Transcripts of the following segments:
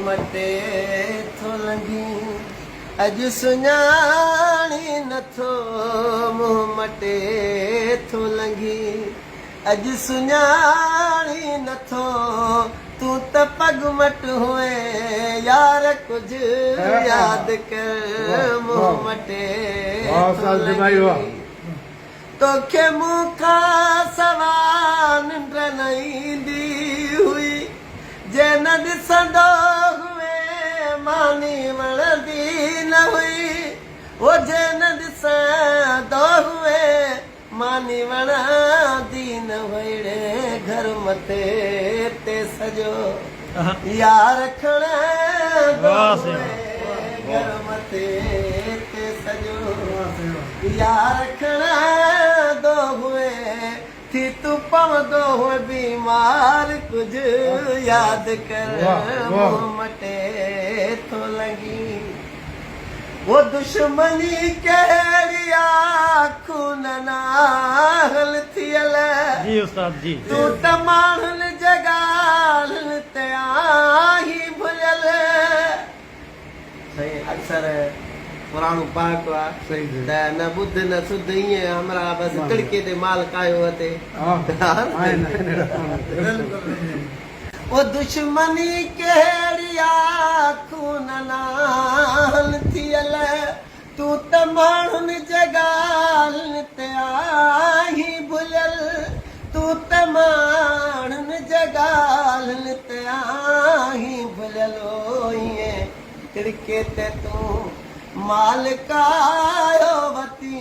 मटे थो लंघी अॼु सुञाणी नथो मुंहुं मटे थो लंघी अॼु सुञाणी नथो तूं त पग मट हुए यार कुझु यादि कर मुंहुं मटे थो लंघी तोखे मूंखां सवा निंड न ईंदी हुई जे न ॾिसंदो हुए मानी वणंदी न हुई ओ जे न ॾिसंदो हुए मानी वणंदी न हुई घर मथे ते सॼो यार खणंदो हुए घर मथे ते सॼो यार खणंदो हुए थी तूं पवंदो हुए बीमार कुझु यादि कर मुंहुं मटे थो लंघी वो दुश्मनी कहिड़ी आहे खून नाहल थियल जी उस्ताद जी तूं त माण्हुनि जे ॻाल्हियुनि ते आहीं भुलियल सही अक्सर पुराणो पाक आहे त न ॿुध न सुध ईअं हमरा बसि तिड़के ते माल कायो अते ओ दुश्मनी कहिड़ी आहे खून नाहल थियल तूं त माण्हुनि जे ॻाल्हियुनि ते आहीं भुलियल तूं त माण्हुनि जे ॻाल्हियुनि ते आहीं भुलियल ईअं तिड़के ते तूं माल कायो वती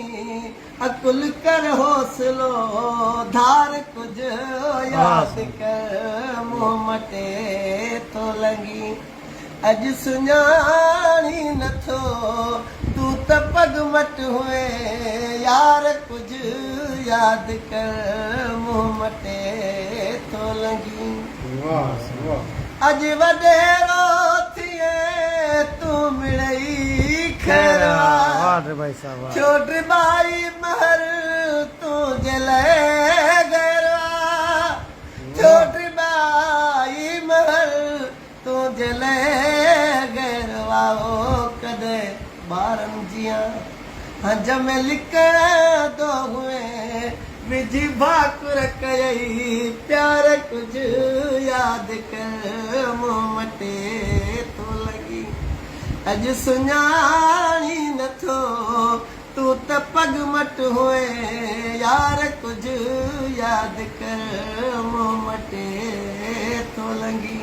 अकुल कर हौसलो धार कुझु यादि कर मुंहुं मटे थो लंघी अॼु सुञाणी नथो तूं त पग मट हुए यार कुझु यादि कर मुंहुं मटे थो लंघी अॼु वॾेरो थिए तूं मिड़ई छोट बाई महर तुझे ले गया छोट बाई महर तुझे ले गया कदे ॿारनि जिया हंज में लिकंदो हुए विझी भाकुर कयई प्यार कुझु यादि कर मुंहुं मटे थो लॻी अॼु सुञाणी नथो तूं त पग मट हुए यार कुझु यादि कर मुंहुं मटे थो लंघी